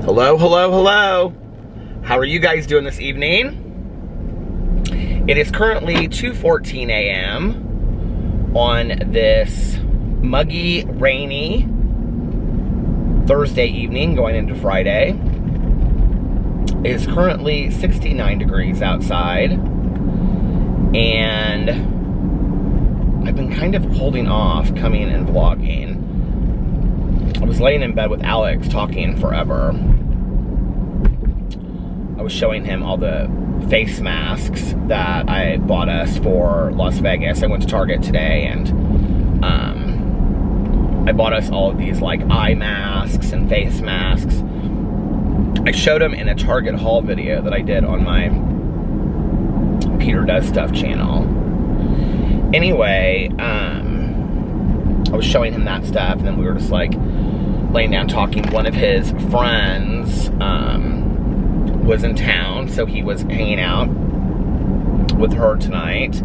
Hello, hello, hello. How are you guys doing this evening? It is currently 2:14 a.m. on this muggy, rainy Thursday evening going into Friday. It is currently 69 degrees outside, and I've been kind of holding off coming and vlogging. I was laying in bed with Alex talking forever. I was showing him all the face masks that I bought us for Las Vegas. I went to Target today and I bought us all of these like eye masks and face masks. I showed him in a Target haul video that I did on my Peter Does Stuff channel. Anyway, I was showing him that stuff, and then we were just like laying down talking. One of his friends was in town, so he was hanging out with her tonight.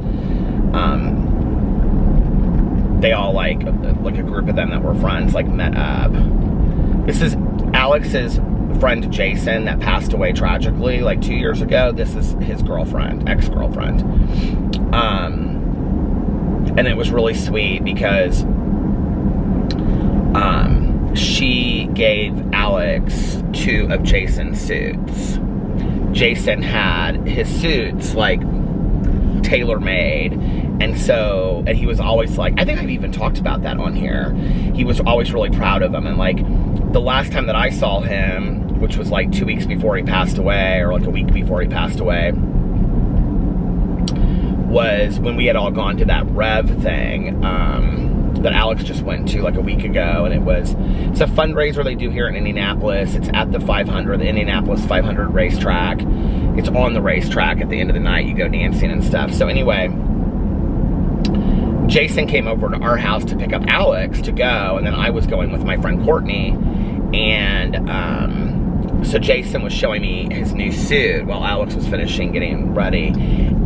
They all like a group of them that were friends like met up. This is Alex's friend Jason that passed away tragically like 2 years ago. This is his girlfriend, ex-girlfriend. And it was really sweet because she gave Alex 2 of Jason's suits. Jason had his suits like tailor-made, and he was always like, I think I've even talked about that on here. He was always really proud of them, and like the last time that I saw him, which was like 2 weeks before he passed away, or like a week before he passed away, was when we had all gone to that Rev thing that Alex just went to like a week ago, and it's a fundraiser they do here in Indianapolis. It's at the Indianapolis 500 racetrack. It's on the racetrack. At the end of the night, you go dancing and stuff. So anyway, Jason came over to our house to pick up Alex to go, and then I was going with my friend Courtney, and so Jason was showing me his new suit while Alex was finishing getting ready,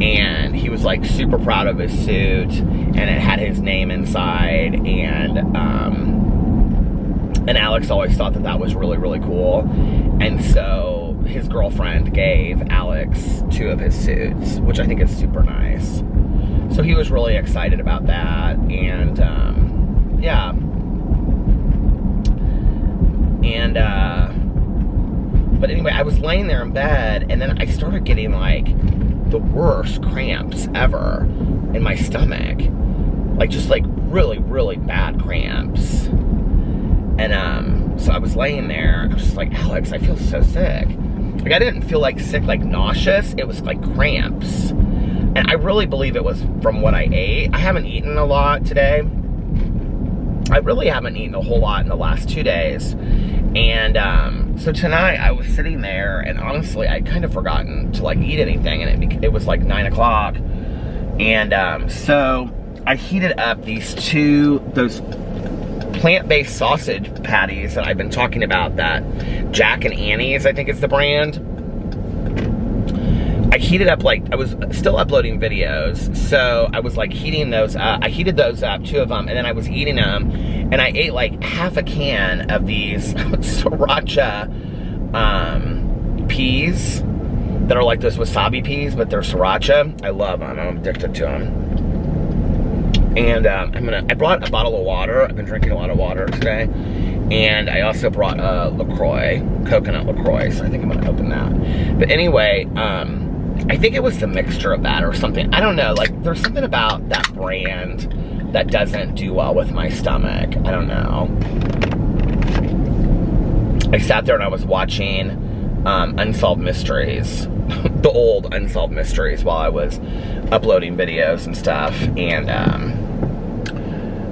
and he was like super proud of his suit, and it had his name inside, and Alex always thought that was really, really cool, and so his girlfriend gave Alex 2 of his suits, which I think is super nice. So he was really excited about that, and yeah. And but anyway, I was laying there in bed, and then I started getting like the worst cramps ever in my stomach. Like just like really, really bad cramps. And so I was laying there, I was just like, Alex, I feel so sick. Like I didn't feel like sick, like nauseous, it was like cramps. And I really believe it was from what I ate. I haven't eaten a lot today. I really haven't eaten a whole lot in the last 2 days. And so tonight I was sitting there, and honestly I'd kind of forgotten to like eat anything, and it was like 9 o'clock. And so I heated up those plant-based sausage patties that I've been talking about, that Jack and Annie's, I think is the brand. I heated up, like, I was still uploading videos, so I was like heating those up. I heated those up, 2 of them, and then I was eating them, and I ate like half a can of these sriracha peas that are like those wasabi peas, but they're sriracha. I love them. I'm addicted to them. And I brought a bottle of water. I've been drinking a lot of water today. And I also brought a LaCroix, coconut LaCroix, so I think I'm gonna open that. But anyway, I think it was the mixture of that or something. I don't know, like there's something about that brand that doesn't do well with my stomach. I don't know. I sat there and I was watching Unsolved Mysteries, the old Unsolved Mysteries, while I was uploading videos and stuff, and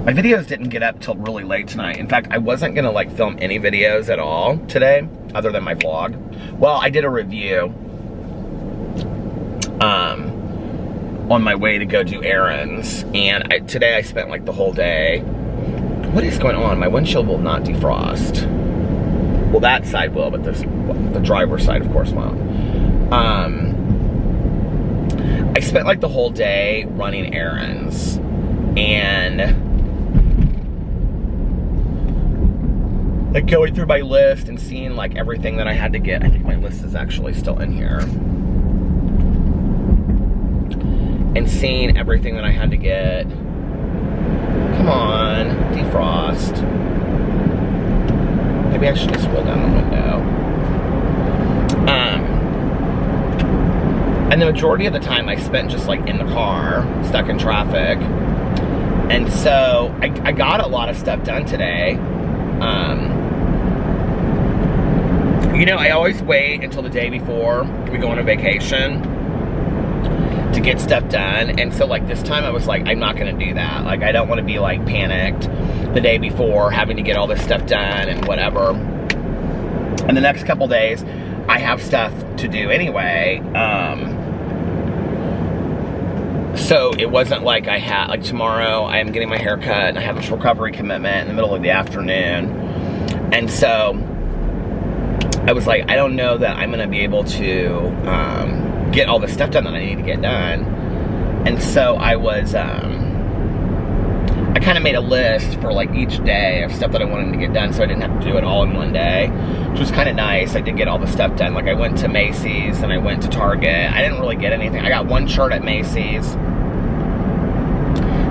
my videos didn't get up till really late tonight. In fact, I wasn't gonna like film any videos at all today, other than my vlog. Well, I did a review on my way to go do errands, and today I spent like the whole day. What is going on? My windshield will not defrost. Well, that side will, but the driver's side, of course, won't. I spent like the whole day running errands, and like going through my list and seeing like everything that I had to get. I think my list is actually still in here. And seeing everything that I had to get. Come on, defrost. Maybe I should just roll down the window. And the majority of the time I spent just like in the car, stuck in traffic. And so I got a lot of stuff done today. You know, I always wait until the day before we go on a vacation to get stuff done. And so like this time I was like, I'm not gonna do that. Like I don't wanna be like panicked the day before having to get all this stuff done and whatever. And the next couple days I have stuff to do anyway. So it wasn't like I had, like tomorrow I am getting my hair cut and I have this recovery commitment in the middle of the afternoon. And so I was like, I don't know that I'm gonna be able to get all the stuff done that I need to get done. And so I was, I kind of made a list for like each day of stuff that I wanted to get done so I didn't have to do it all in one day, which was kind of nice. I did get all the stuff done. Like I went to Macy's and I went to Target. I didn't really get anything. I got one shirt at Macy's.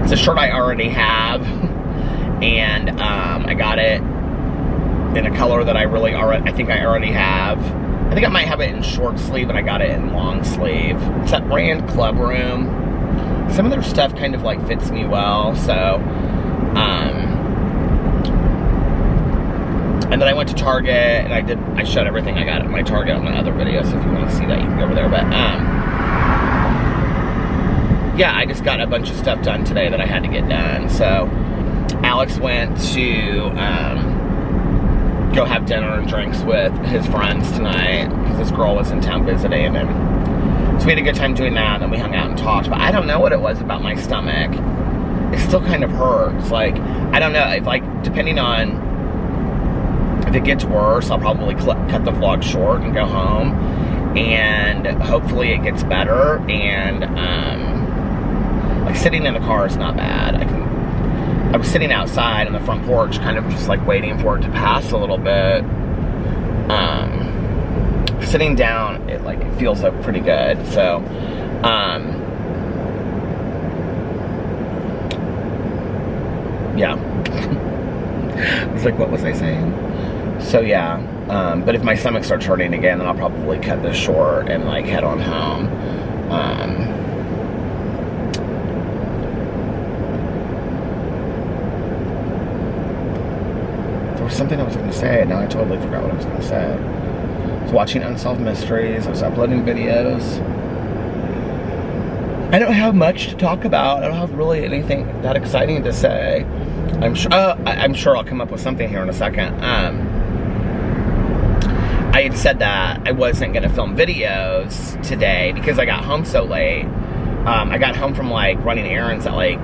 It's a shirt I already have, and I got it in a color that I think I already have. I think I might have it in short sleeve, and I got it in long sleeve. It's that brand Club Room. Some of their stuff kind of like fits me well, so, and then I went to Target, and I showed everything I got at my Target on my other video, so if you want to see that, you can go over there, but, yeah, I just got a bunch of stuff done today that I had to get done. So Alex went to go have dinner and drinks with his friends tonight because this girl was in town visiting, and so we had a good time doing that, and then we hung out and talked. But I don't know what it was about my stomach. It still kind of hurts. Like, I don't know, if like, depending on if it gets worse, I'll probably cut the vlog short and go home, and hopefully it gets better. And like sitting in the car is not bad. I was sitting outside on the front porch, kind of just like waiting for it to pass a little bit. Sitting down, it feels like pretty good. So, yeah. I was like, what was I saying? So yeah, but if my stomach starts hurting again, then I'll probably cut this short and like head on home. Something I was going to say, and now I totally forgot what I was going to say. I was watching Unsolved Mysteries. I was uploading videos. I don't have much to talk about. I don't have really anything that exciting to say. I'm sure I'll come up with something here in a second. I had said that I wasn't going to film videos today because I got home so late. I got home from like running errands at like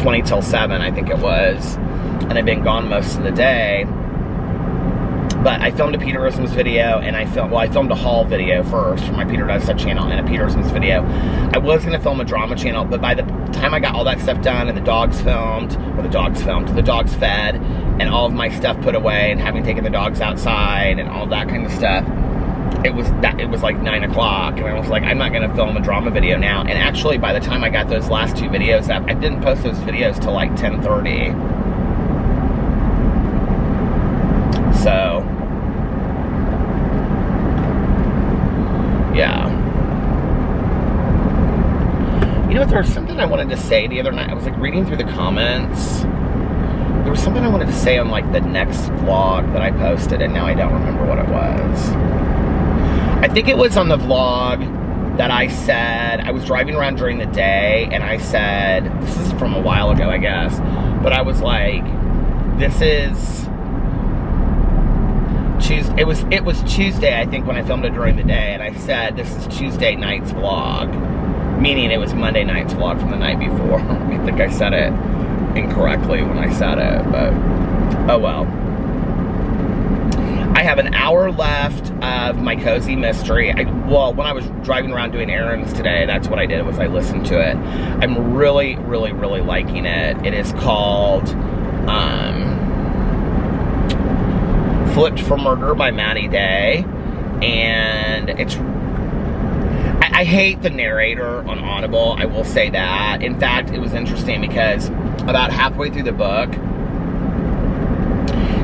20 till 7, I think it was. And I've been gone most of the day. But I filmed a Peterisms video, and I filmed a haul video first for my Peter Does Stuff channel and a Peterisms video. I was going to film a drama channel, but by the time I got all that stuff done and the dogs fed, and all of my stuff put away, and having taken the dogs outside and all that kind of stuff, it was like 9 o'clock, and I was like, I'm not going to film a drama video now. And actually, by the time I got those last 2 videos up, I didn't post those videos till like 10:30. So, yeah. You know what, there was something I wanted to say the other night. I was like reading through the comments. There was something I wanted to say on like the next vlog that I posted, and now I don't remember what it was. I think it was on the vlog that I said, I was driving around during the day, and I said, this is from a while ago, I guess, but I was like, this is Tuesday. It was Tuesday, I think, when I filmed it during the day, and I said, this is Tuesday night's vlog, meaning it was Monday night's vlog from the night before. I think I said it incorrectly when I said it, but oh well. I have an hour left of my cozy mystery. When I was driving around doing errands today, that's what I did, was I listened to it. I'm really, really, really liking it. It is called, Flipped for Murder by Maddie Day. And it's... I hate the narrator on Audible, I will say that. In fact, it was interesting because about halfway through the book,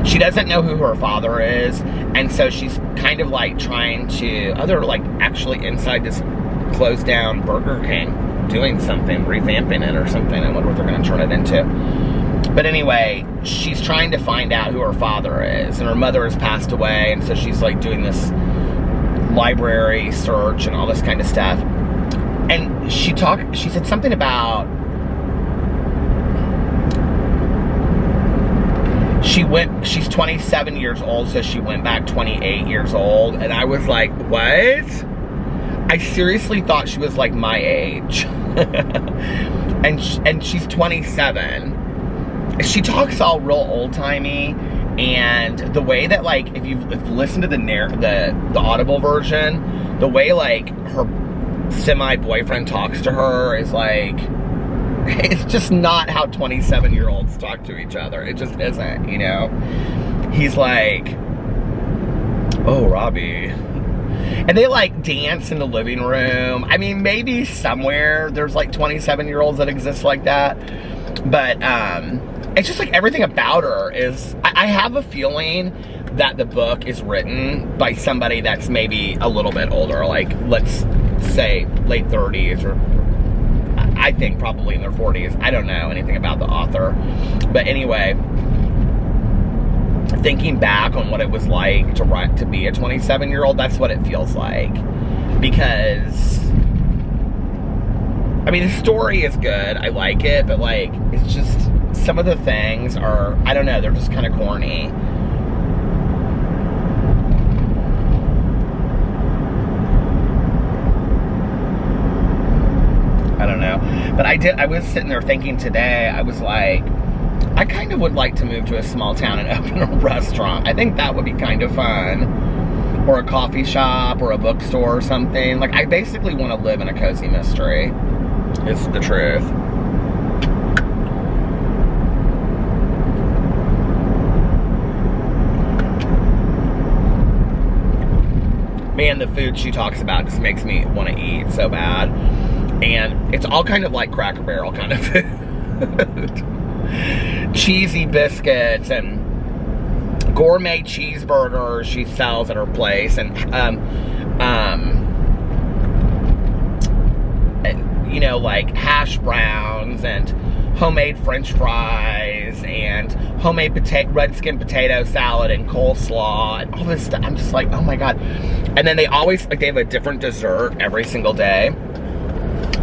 she doesn't know who her father is, and so she's kind of like trying to... Oh, they're like actually inside this closed down Burger King doing something, revamping it or something. I wonder what they're going to turn it into. But anyway, she's trying to find out who her father is, and her mother has passed away, and so she's like doing this library search and all this kind of stuff. And she said something about she's 27 years old, so she went back 28 years old, and I was like, what? I seriously thought she was like my age. and she's 27. She talks all real old-timey, and the way that, like, if you listen to the Audible version, the way like her semi-boyfriend talks to her is like, it's just not how 27-year-olds talk to each other. It just isn't, you know? He's like, oh, Robbie. And they like dance in the living room. I mean, maybe somewhere there's like 27-year-olds that exist like that. But it's just like everything about her is, I have a feeling that the book is written by somebody that's maybe a little bit older, like let's say late 30s, or I think probably in their 40s. I don't know anything about the author. But anyway, thinking back on what it was like to be a 27-year-old, that's what it feels like. Because, I mean, the story is good. I like it, but like, it's just, some of the things are, I don't know, they're just kind of corny. I don't know. But I was sitting there thinking today, I was like, I kind of would like to move to a small town and open a restaurant. I think that would be kind of fun. Or a coffee shop, or a bookstore or something. Like, I basically want to live in a cozy mystery. It's the truth. Man, the food she talks about just makes me want to eat so bad. And it's all kind of like Cracker Barrel kind of food. Cheesy biscuits and gourmet cheeseburgers she sells at her place, and you know, like hash browns and homemade French fries and homemade red skin potato salad and coleslaw and all this stuff. I'm just like, oh my god. And then they always, like, they have a different dessert every single day.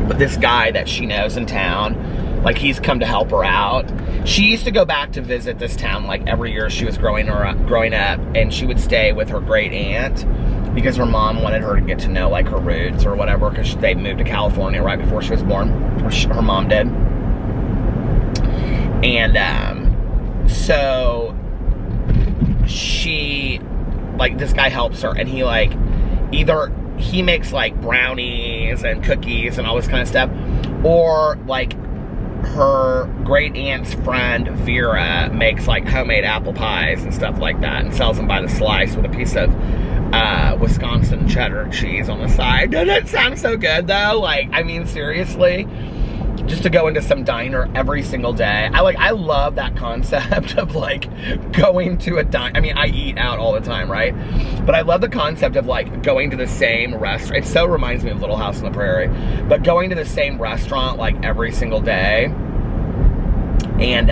But this guy that she knows in town, like, he's come to help her out. She used to go back to visit this town like every year she was growing up, and she would stay with her great aunt because her mom wanted her to get to know like her roots or whatever, because they moved to California right before she was born, or her mom did. And so she, like, this guy helps her, and he like, either he makes like brownies and cookies and all this kind of stuff, or like her great aunt's friend Vera makes like homemade apple pies and stuff like that and sells them by the slice with a piece of Wisconsin cheddar cheese on the side. Doesn't it sound so good though? Like, I mean, seriously, just to go into some diner every single day. I love that concept of like going to a diner. I mean, I eat out all the time, right? But I love the concept of like going to the same restaurant. It so reminds me of Little House on the Prairie. But going to the same restaurant like every single day, and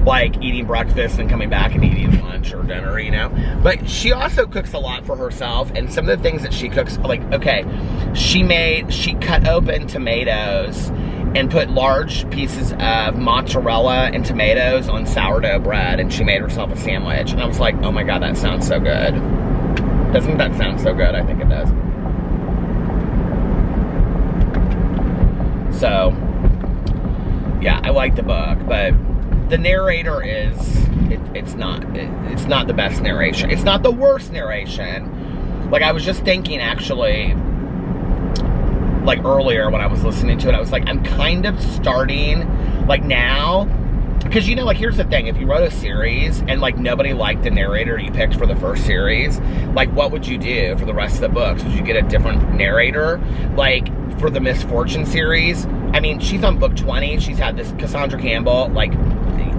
like eating breakfast and coming back and eating lunch or dinner, you know? But she also cooks a lot for herself, and some of the things that she cooks, like, okay, she cut open tomatoes and put large pieces of mozzarella and tomatoes on sourdough bread, and she made herself a sandwich. And I was like, oh my god, that sounds so good. Doesn't that sound so good? I think it does. So, yeah, I like the book, but the narrator is, it's not the best narration. It's not the worst narration. Like, I was just thinking, actually, like earlier when I was listening to it, I was like, I'm kind of starting, like now, because, you know, like, here's the thing. If you wrote a series and, like, nobody liked the narrator you picked for the first series, like, what would you do for the rest of the books? Would you get a different narrator? Like, for the Misfortune series, I mean, she's on book 20. She's had this Cassandra Campbell, like,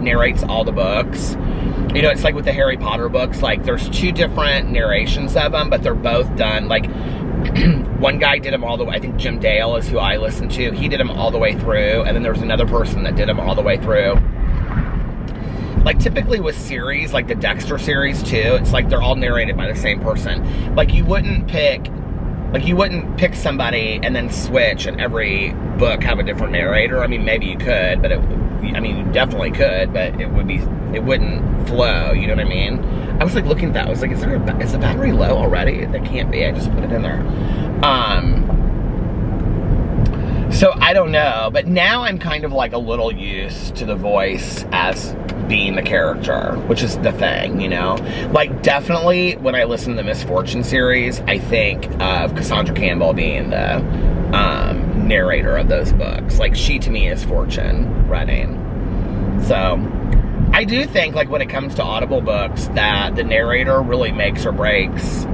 narrates all the books. You know, it's like with the Harry Potter books, like, there's 2 different narrations of them, but they're both done, like, one guy did them all the way. I think Jim Dale is who I listen to. He did them all the way through, and then there was another person that did them all the way through. Like, typically with series, like the Dexter series too, it's like they're all narrated by the same person. Like, you wouldn't pick somebody and then switch and every book have a different narrator. I mean, maybe you could, but you definitely could, but it wouldn't flow, you know what I mean? I was like looking at that, I was like, is the battery low already? That can't be, I just put it in there. So I don't know, but now I'm kind of like a little used to the voice as being the character, which is the thing, you know? Like, definitely when I listen to the Misfortune series, I think of Cassandra Campbell being the narrator of those books. Like, she to me is Fortune Redding. So I do think, like, when it comes to Audible books, that the narrator really makes or breaks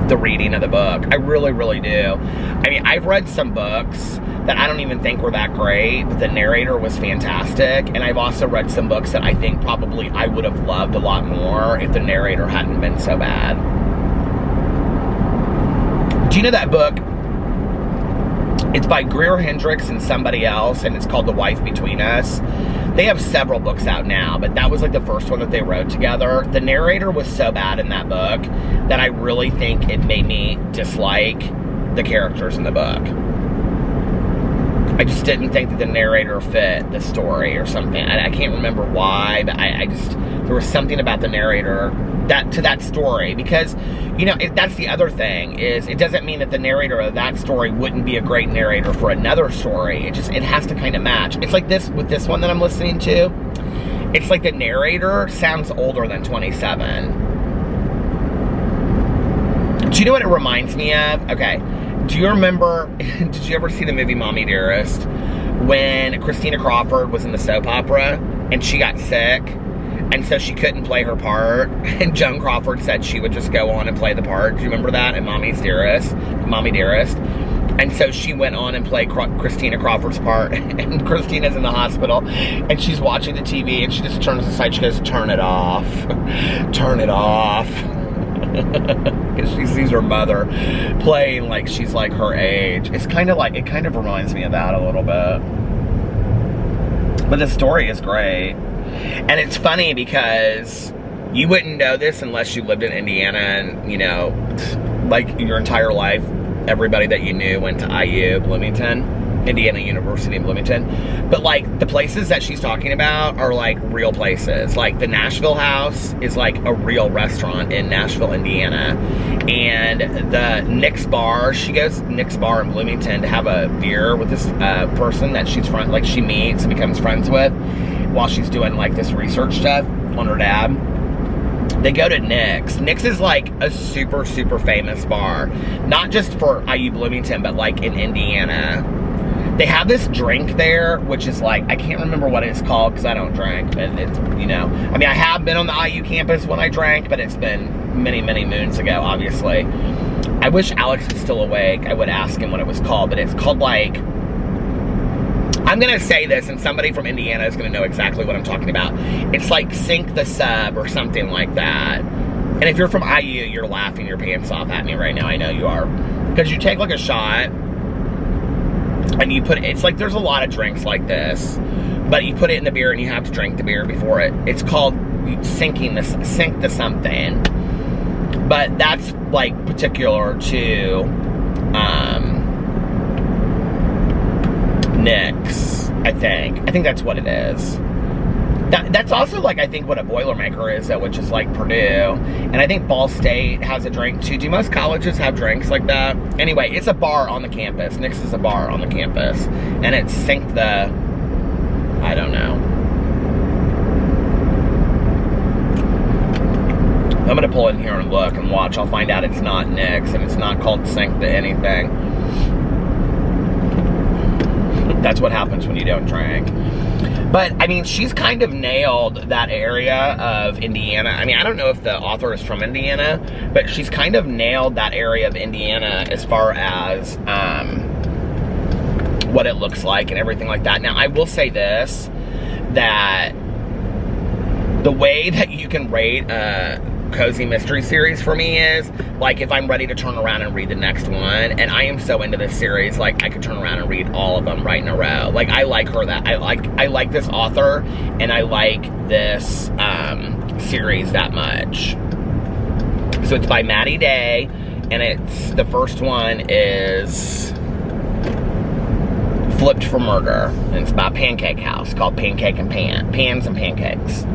the reading of the book. I really, really do. I mean, I've read some books that I don't even think were that great, but the narrator was fantastic. And I've also read some books that I think probably I would have loved a lot more if the narrator hadn't been so bad. Do you know that book? It's by Greer Hendricks and somebody else, and it's called The Wife Between Us. They have several books out now, but that was like the first one that they wrote together. The narrator was so bad in that book that I really think it made me dislike the characters in the book. I just didn't think that the narrator fit the story or something. I can't remember why, but I just, there was something about the narrator to that story, because, you know, that's the other thing, is it doesn't mean that the narrator of that story wouldn't be a great narrator for another story. It has to kind of match. It's like this, with this one that I'm listening to, it's like the narrator sounds older than 27. Do you know what it reminds me of? Okay, do you remember, did you ever see the movie Mommy Dearest, when Christina Crawford was in the soap opera and she got sick? And so she couldn't play her part, and Joan Crawford said she would just go on and play the part. Do you remember that in Mommy Dearest? And so she went on and played Christina Crawford's part, and Christina's in the hospital, and she's watching the TV, and she just turns aside, she goes, "Turn it off. Turn it off." Because she sees her mother playing like she's like her age. It's kind of like, it kind of reminds me of that a little bit. But the story is great. And it's funny because you wouldn't know this unless you lived in Indiana and, you know, like your entire life, everybody that you knew went to IU, Bloomington, Indiana University in Bloomington. But like the places that she's talking about are like real places. Like the Nashville House is like a real restaurant in Nashville, Indiana. And the Nick's Bar, she goes to Nick's Bar in Bloomington to have a beer with this person that she meets and becomes friends with while she's doing like this research stuff on her dad. They go to Nick's. Nick's is like a super, super famous bar. Not just for IU Bloomington, but like in Indiana. They have this drink there, which is like, I can't remember what it's called because I don't drink, but it's, you know, I mean, I have been on the IU campus when I drank, but it's been many, many moons ago, obviously. I wish Alex was still awake. I would ask him what it was called, but it's called like, I'm going to say this, and somebody from Indiana is going to know exactly what I'm talking about. It's like Sink the Sub or something like that. And if you're from IU, you're laughing your pants off at me right now. I know you are. Because you take like a shot, and you put it, it's like there's a lot of drinks like this, but you put it in the beer and you have to drink the beer before it. It's called sink the something. But that's like particular to Nick's, I think. I think that's what it is. That's also like, I think what a Boilermaker is, though, which is like Purdue. And I think Ball State has a drink too. Do most colleges have drinks like that? Anyway, it's a bar on the campus. Nick's is a bar on the campus. And it's Sink the, I don't know. I'm gonna pull in here and look and watch. I'll find out it's not Nick's and it's not called Sink the anything. That's what happens when you don't drink. But, I mean, she's kind of nailed that area of Indiana. I mean, I don't know if the author is from Indiana, but she's kind of nailed that area of Indiana as far as what it looks like and everything like that. Now, I will say this, that the way that you can rate a cozy mystery series for me is, like, if I'm ready to turn around and read the next one, and I am so into this series, like, I could turn around and read all of them right in a row. Like, I like her that, I like this author, and I like this series that much. So it's by Maddie Day, and the first one is Flipped for Murder, and it's about Pancake House, called Pans and Pancakes.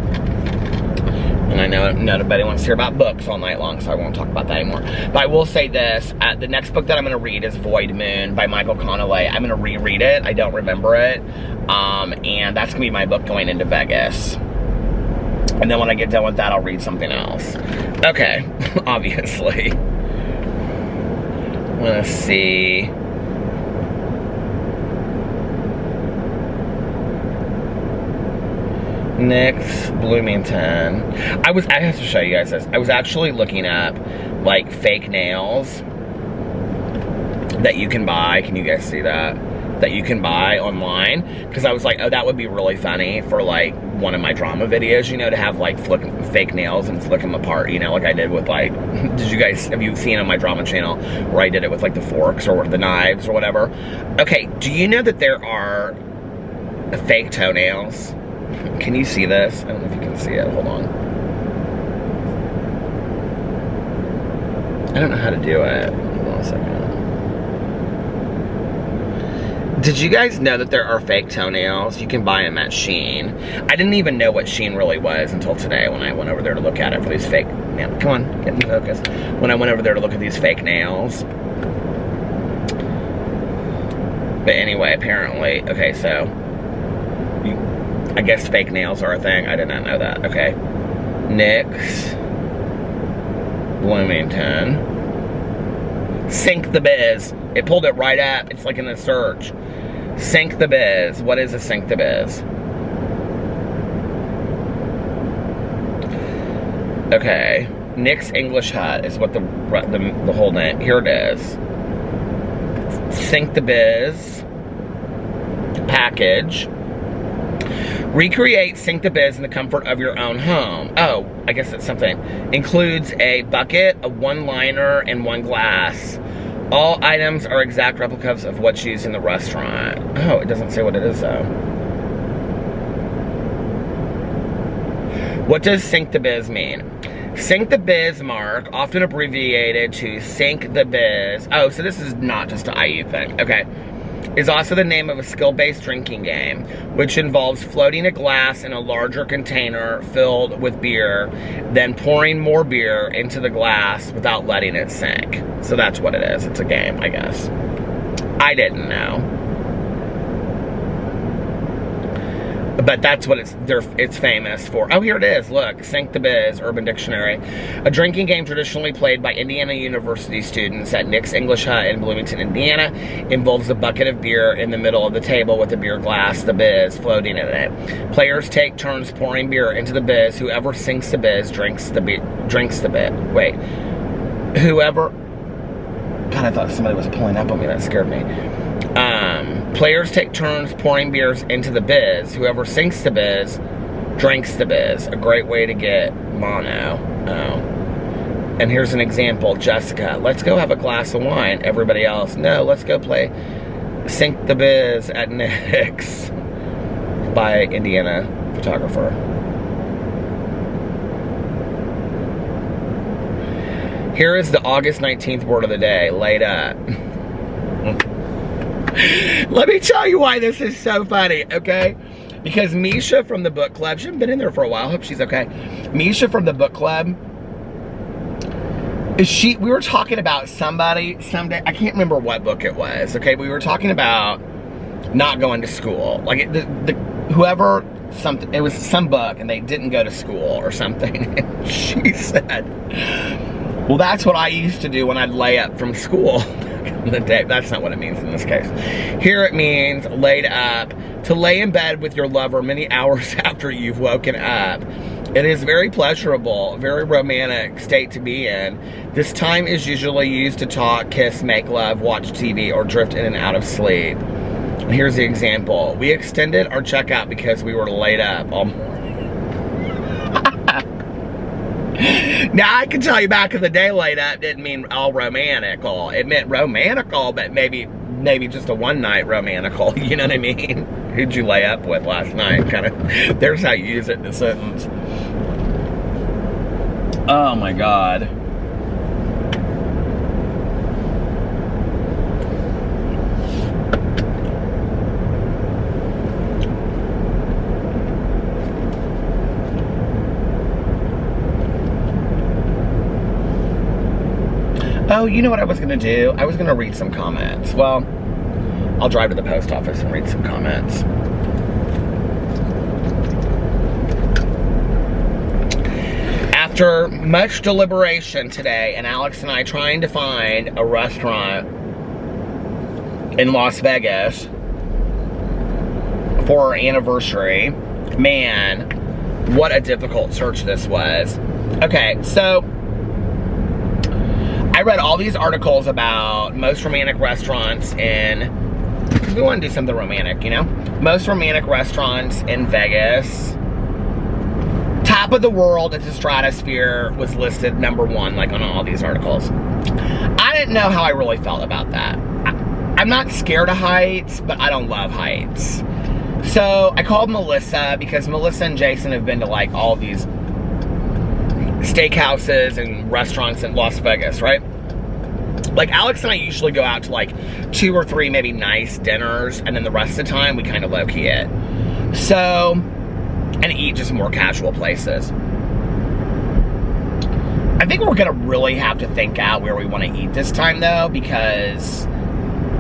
And I know nobody wants to hear about books all night long, so I won't talk about that anymore. But I will say this, the next book that I'm going to read is Void Moon by Michael Connolly. I'm going to reread it. I don't remember it. And that's going to be my book going into Vegas. And then when I get done with that, I'll read something else. Okay, obviously. Let's see. Nick's Bloomington. I have to show you guys this. I was actually looking up, like, fake nails that you can buy. Can you guys see that? That you can buy online. Because I was like, oh, that would be really funny for, like, one of my drama videos, you know, to have, like, fake nails and flick them apart, you know, like I did with, like, have you seen on my drama channel where I did it with, like, the forks or the knives or whatever? Okay, do you know that there are fake toenails? Can you see this? I don't know if you can see it. Hold on. I don't know how to do it. Hold on a second. Did you guys know that there are fake toenails? You can buy them at Shein. I didn't even know what Shein really was until today when I went over there to look at it for these fake nails. Come on, get in focus. When I went over there to look at these fake nails. But anyway, apparently, okay, so I guess fake nails are a thing. I did not know that. Okay. Nick's Bloomington. Sink the Biz. It pulled it right up. It's like in the search. Sink the Biz. What is a Sink the Biz? Okay. Nick's English Hut is what the whole name. Here it is. Sink the Biz. Package. Recreate Sink the Biz in the comfort of your own home. Oh, I guess that's something. Includes a bucket, a one-liner, and one glass. All items are exact replicas of what's used in the restaurant. Oh, it doesn't say what it is, though. What does Sink the Biz mean? Sink the Biz mark, often abbreviated to Sink the Biz. Oh, so this is not just an IU thing. Okay. Is also the name of a skill-based drinking game, which involves floating a glass in a larger container filled with beer, then pouring more beer into the glass without letting it sink. So that's what it is. It's a game, I guess. I didn't know. But that's what it's famous for. Oh, here it is. Look, Sink the Biz, Urban Dictionary. A drinking game traditionally played by Indiana University students at Nick's English Hut in Bloomington, Indiana. Involves a bucket of beer in the middle of the table with a beer glass, the biz, floating in it. Players take turns pouring beer into the biz. Whoever sinks the biz drinks the biz. Wait. Whoever... God, I thought somebody was pulling up on me. That scared me. Players take turns pouring beers into the biz. Whoever sinks the biz drinks the biz. A great way to get mono. Oh. And here's an example. Jessica, let's go have a glass of wine. Everybody else, no, let's go play Sink the Biz at Nick's by Indiana photographer. Here is the August 19th word of the day, laid up. Let me tell you why this is so funny, okay? Because Misha from the book club, she hasn't been in there for a while, hope she's okay. Misha from the book club, we were talking about somebody, someday, I can't remember what book it was, okay? But we were talking about not going to school. Like, whoever, it was some book, and they didn't go to school or something. And she said, well, that's what I used to do when I'd lay up from school. the day. That's not what it means in this case. Here it means laid up. To lay in bed with your lover many hours after you've woken up. It is very pleasurable, very romantic state to be in. This time is usually used to talk, kiss, make love, watch TV, or drift in and out of sleep. Here's the example. We extended our checkout because we were laid up all morning. Now, I can tell you back in the day, laid up didn't mean all romantical. It meant romantical, but maybe just a one-night romantical. You know what I mean? Who'd you lay up with last night? Kind of. There's how you use it in a sentence. Oh my God. Oh, you know what I was gonna do? I was gonna read some comments. Well, I'll drive to the post office and read some comments. After much deliberation today, and Alex and I trying to find a restaurant in Las Vegas for our anniversary, man, what a difficult search this was. Okay, so I read all these articles about most romantic restaurants in, we want to do something romantic, you know? Most romantic restaurants in Vegas. Top of the world at the Stratosphere was listed #1, like on all these articles. I didn't know how I really felt about that. I'm not scared of heights, but I don't love heights. So I called Melissa, because Melissa and Jason have been to like all these steakhouses and restaurants in Las Vegas, right? Like Alex and I usually go out to like 2 or 3 maybe nice dinners, and then the rest of the time we kind of low-key it. So, and eat just more casual places. I think we're gonna really have to think out where we want to eat this time though, because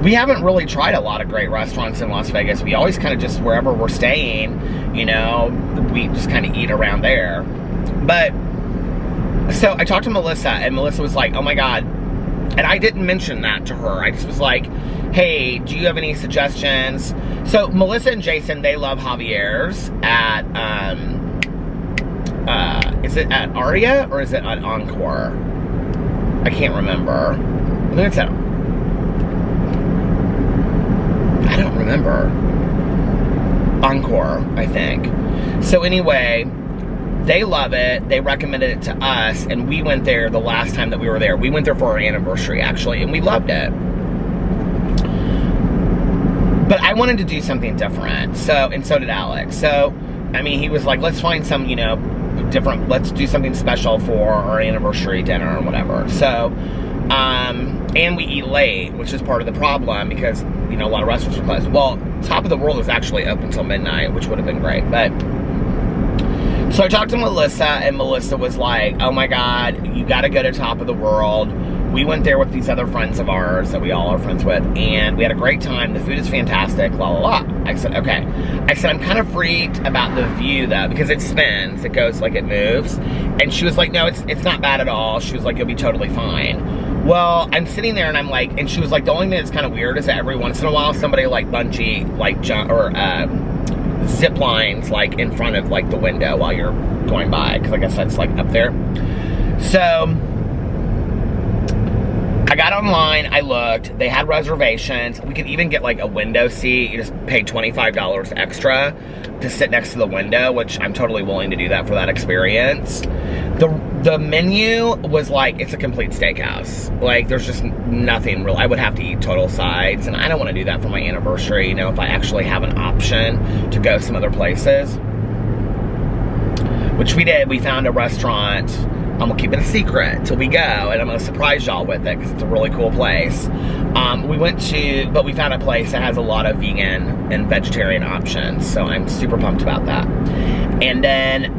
we haven't really tried a lot of great restaurants in Las Vegas. We always kind of just, wherever we're staying, you know, we just kind of eat around there. But so I talked to Melissa, and Melissa was like, oh my God. And I didn't mention that to her. I just was like, hey, do you have any suggestions? So Melissa and Jason, they love Javier's at, is it at Aria or is it at Encore? I can't remember. I think it's at, I don't remember. Encore, I think. So anyway, they love it. They recommended it to us, and we went there the last time that we were there. We went there for our anniversary, actually, and we loved it. But I wanted to do something different, and so did Alex. So, I mean, he was like, let's find some, you know, different, let's do something special for our anniversary dinner or whatever. So, and we eat late, which is part of the problem because, you know, a lot of restaurants are closed. Well, Top of the World is actually open until midnight, which would have been great, but so I talked to Melissa, and Melissa was like, oh my God, you gotta go to Top of the World. We went there with these other friends of ours that we all are friends with, and we had a great time. The food is fantastic, la la la. I said, okay. I said, I'm kind of freaked about the view though, because it spins, it goes like it moves. And she was like, no, it's not bad at all. She was like, you'll be totally fine. Well, I'm sitting there and I'm like, and she was like, the only thing that's kind of weird is that every once in a while somebody like bungee, like jump, or zip lines like in front of like the window while you're going by, because I guess that's like up there. So I got online, I looked, they had reservations. We could even get like a window seat. You just pay $25 extra to sit next to the window, which I'm totally willing to do that for that experience. The menu was like, it's a complete steakhouse. Like, there's just nothing real. I would have to eat total sides, and I don't want to do that for my anniversary, you know, if I actually have an option to go some other places. Which we did. We found a restaurant. I'm gonna keep it a secret till we go, and I'm gonna surprise y'all with it because it's a really cool place. But we found a place that has a lot of vegan and vegetarian options, so I'm super pumped about that. And then,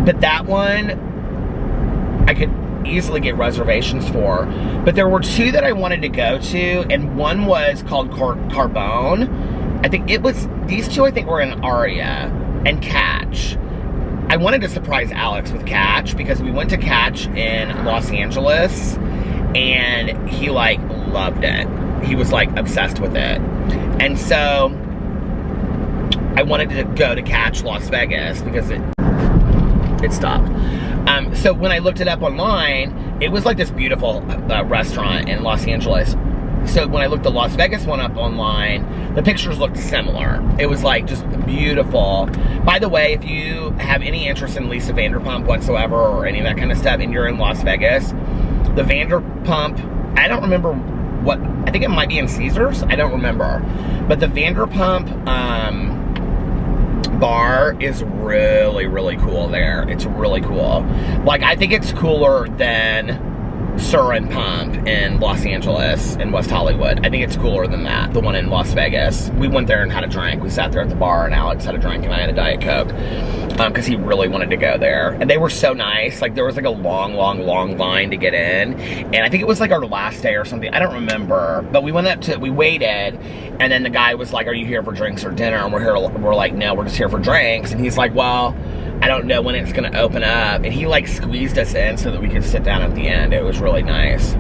but that one, I could easily get reservations for. But there were 2 that I wanted to go to, and one was called Carbone. I think it was, these 2 I think were in Aria and Catch. I wanted to surprise Alex with Catch because we went to Catch in Los Angeles and he like loved it. He was like obsessed with it. And so I wanted to go to Catch Las Vegas because it stopped. So when I looked it up online, it was like this beautiful restaurant in Los Angeles. So when I looked the Las Vegas one up online, the pictures looked similar. It was like just beautiful. By the way, if you have any interest in Lisa Vanderpump whatsoever or any of that kind of stuff and you're in Las Vegas, the Vanderpump, I don't remember what, I think it might be in Caesars, I don't remember. But the Vanderpump bar is really, really cool there. It's really cool. Like, I think it's cooler than Sur and Pump in Los Angeles in West Hollywood. I think it's cooler than that, the one in Las Vegas. We went there and had a drink. We sat there at the bar and Alex had a drink and I had a Diet Coke because he really wanted to go there. And they were so nice. Like, there was like a long, long, long line to get in. And I think it was like our last day or something. I don't remember. But we went up to, we waited, and then the guy was like, "Are you here for drinks or dinner?" And we're like, "No, we're just here for drinks." And he's like, "Well, I don't know when it's gonna open up." And he like squeezed us in so that we could sit down at the end. It was really nice.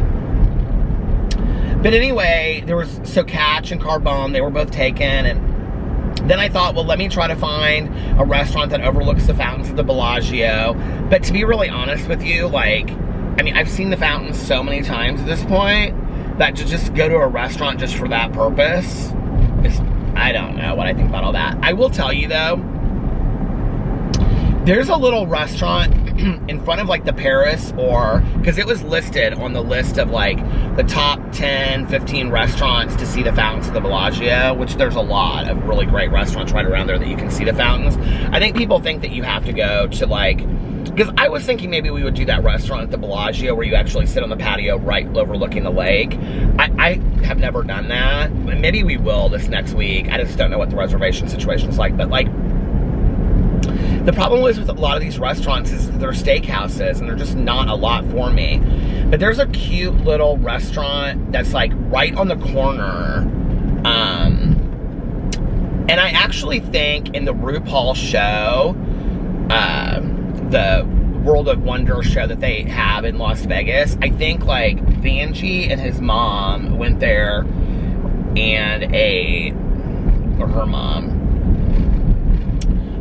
But anyway, there was, so Catch and Carbone, they were both taken. And then I thought, well, let me try to find a restaurant that overlooks the fountains of the Bellagio. But to be really honest with you, like, I mean, I've seen the fountains so many times at this point that to just go to a restaurant just for that purpose is, I don't know what I think about all that. I will tell you though, there's a little restaurant in front of like the Paris, or, because it was listed on the list of like the top 10, 15 restaurants to see the fountains of the Bellagio, which there's a lot of really great restaurants right around there that you can see the fountains. I think people think that you have to go to like, because I was thinking maybe we would do that restaurant at the Bellagio where you actually sit on the patio right overlooking the lake. I have never done that. Maybe we will this next week. I just don't know what the reservation situation is like, but like, the problem is with a lot of these restaurants is they're steakhouses and they're just not a lot for me. But there's a cute little restaurant that's like right on the corner. And I actually think in the RuPaul show, the World of Wonder show that they have in Las Vegas, I think like Vanjie and his mom went there and or her mom.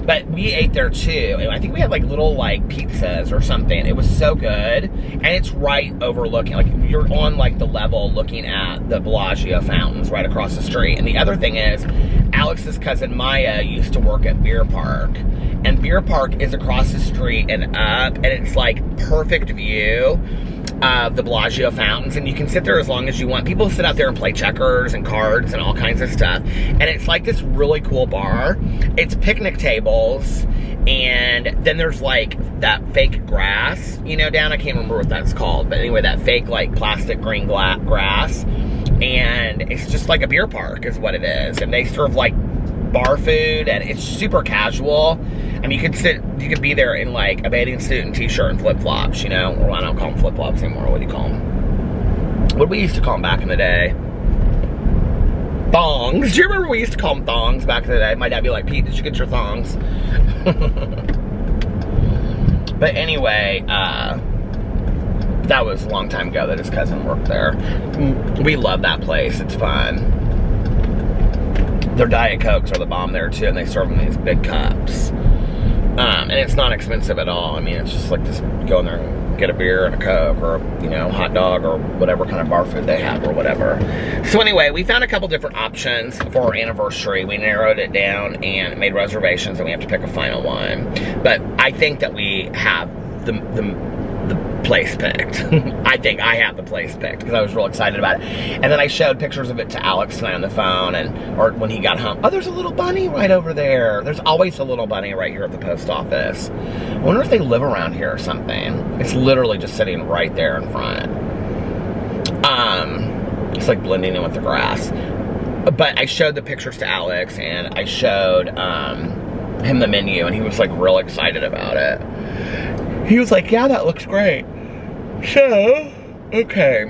But we ate there too, and I think we had like little like pizzas or something. It was so good, and it's right overlooking, like you're on like the level looking at the Bellagio fountains right across the street. And the other thing is, Alex's cousin Maya used to work at Beer Park, and Beer Park is across the street and up, and it's like perfect view of the Bellagio fountains, and you can sit there as long as you want. People sit out there and play checkers and cards and all kinds of stuff, and it's like this really cool bar. It's picnic tables, and then there's like that fake grass, you know, down, I can't remember what that's called, but anyway, that fake like plastic green grass, and it's just like a beer park is what it is, and they serve like bar food, and it's super casual. I mean, you could be there in like a bathing suit and t-shirt and flip-flops, you know, or I don't call them flip-flops anymore. What do you call them? What we used to call them back in the day? Thongs. Do you remember we used to call them thongs back in the day? My dad would be like, "Pete, did you get your thongs?" But anyway, that was a long time ago that his cousin worked there. We love that place. It's fun. Their Diet Cokes are the bomb there too, and they serve them in these big cups. And it's not expensive at all. I mean, it's just like just go in there and get a beer and a Coke, or, you know, hot dog, or whatever kind of bar food they have, or whatever. So anyway, we found a couple different options for our anniversary. We narrowed it down and made reservations, and we have to pick a final one. But I think that we have the place picked. I think I have the place picked because I was real excited about it. And then I showed pictures of it to Alex tonight on the phone, or when he got home. Oh, there's a little bunny right over there. There's always a little bunny right here at the post office. I wonder if they live around here or something. It's literally just sitting right there in front. It's like blending in with the grass. But I showed the pictures to Alex, and I showed him the menu, and he was like real excited about it. He was like, "Yeah, that looks great." So, okay.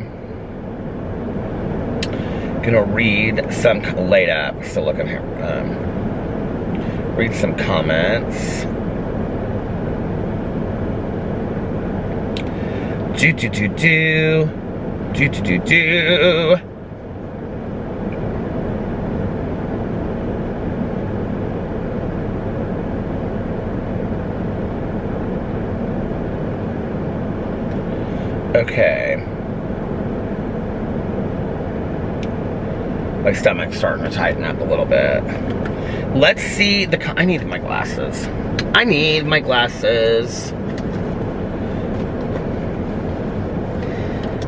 Gonna read some, laid up, still looking here. Read some comments. Do do do do. Do do do do. Okay. My stomach's starting to tighten up a little bit. Let's see I need my glasses. I need my glasses.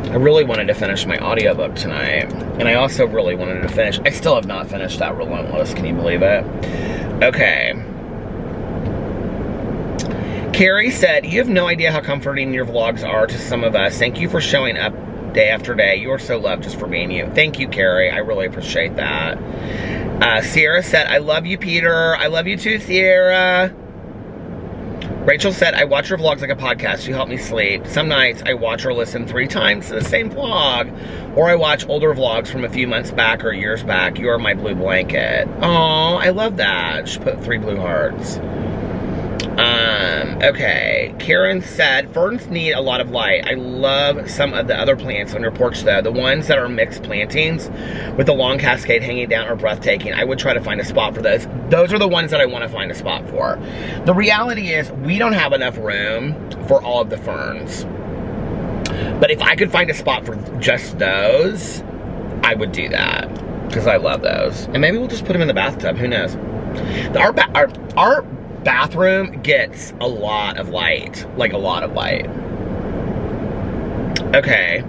I really wanted to finish my audiobook tonight. And I also really wanted to finish. I still have not finished that Relentless. Can you believe it? Okay. Carrie said, you have no idea how comforting your vlogs are to some of us. Thank you for showing up day after day. You are so loved just for being you. Thank you, Carrie. I really appreciate that. Sierra said, I love you, Peter. I love you too, Sierra. Rachel said, I watch your vlogs like a podcast. You help me sleep. Some nights I watch or listen 3 times to the same vlog. Or I watch older vlogs from a few months back or years back. You are my blue blanket. Oh, I love that. She put 3 blue hearts. Okay. Karen said, ferns need a lot of light. I love some of the other plants on your porch though. The ones that are mixed plantings with the long cascade hanging down are breathtaking. I would try to find a spot for those. Those are the ones that I want to find a spot for. The reality is we don't have enough room for all of the ferns. But if I could find a spot for just those, I would do that. Because I love those. And maybe we'll just put them in the bathtub. Who knows? Our bathroom gets a lot of light. Like a lot of light. Okay.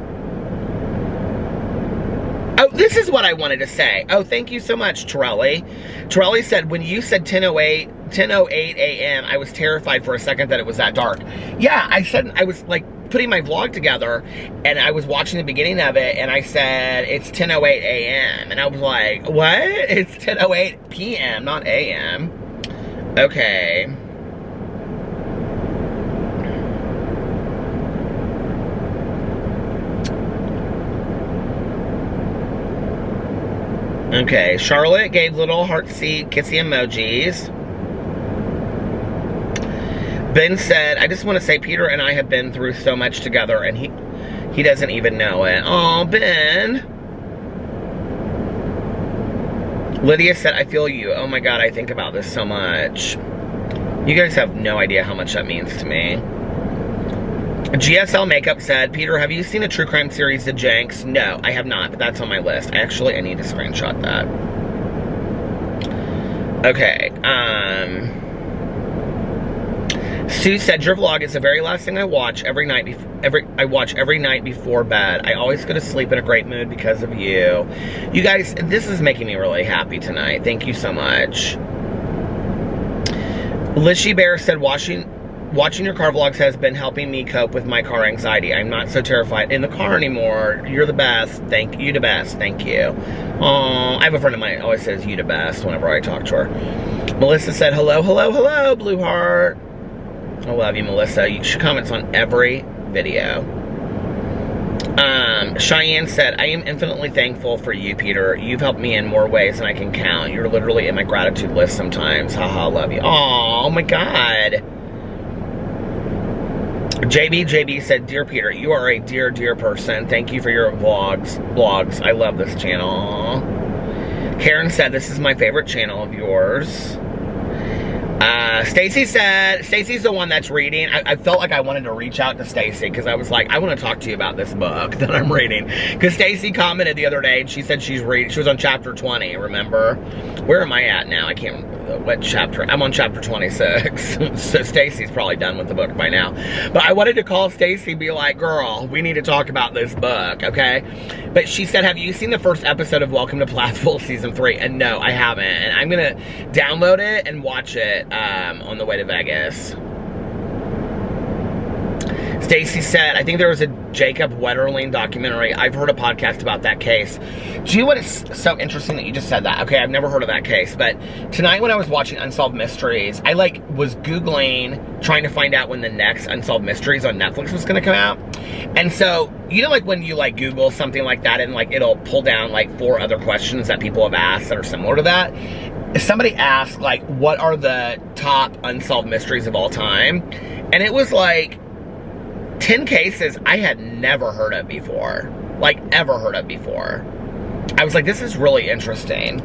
Oh, this is what I wanted to say. Oh, thank you so much, Torelli. Torelli said, when you said 10:08 a.m., I was terrified for a second that it was that dark. Yeah, I said, I was like putting my vlog together, and I was watching the beginning of it, and I said, it's 10:08 a.m. And I was like, what? It's 10:08 p.m., not a.m. Okay. Okay, Charlotte gave little heartsy kissy emojis. Ben said, I just want to say Peter and I have been through so much together and he doesn't even know it. Oh, Ben. Lydia said, I feel you. Oh my God, I think about this so much. You guys have no idea how much that means to me. GSL Makeup said, Peter, have you seen a true crime series, The Jenks? No, I have not, but that's on my list. I need to screenshot that. Okay, Sue said, your vlog is the very last thing I watch every night before bed. I always go to sleep in a great mood because of you. You guys, this is making me really happy tonight. Thank you so much. Lishy Bear said, watching your car vlogs has been helping me cope with my car anxiety. I'm not so terrified in the car anymore. You're the best. Thank you, the best. Thank you. I have a friend of mine who always says you the best whenever I talk to her. Melissa said, hello, hello, hello, blue heart. I love you, Melissa. She comments on every video. Cheyenne said, I am infinitely thankful for you, Peter. You've helped me in more ways than I can count. You're literally in my gratitude list sometimes. Haha, love you. Oh my God. JB said, Dear Peter, you are a dear, dear person. Thank you for your vlogs. I love this channel. Karen said, this is my favorite channel of yours. Stacy said, Stacy's the one that's reading. I felt like I wanted to reach out to Stacy because I was like, I want to talk to you about this book that I'm reading. Because Stacy commented the other day and she said she was on chapter 20, remember? Where am I at now? I can't remember what chapter. I'm on chapter 26. So Stacy's probably done with the book by now. But I wanted to call Stacy and be like, girl, we need to talk about this book, okay? But she said, have you seen the first episode of Welcome to Plathville Season 3? And no, I haven't. And I'm going to download it and watch it on the way to Vegas. Stacy said, I think there was a Jacob Wetterling documentary. I've heard a podcast about that case. Do you know what is so interesting that you just said that? Okay, I've never heard of that case. But tonight when I was watching Unsolved Mysteries, I was Googling, trying to find out when the next Unsolved Mysteries on Netflix was going to come out. And so, you know, like when you Google something like that and it'll pull down 4 other questions that people have asked that are similar to that. Somebody asked what are the top unsolved mysteries of all time? And it was 10 cases I had never heard of before. Like, ever heard of before. I was like, this is really interesting.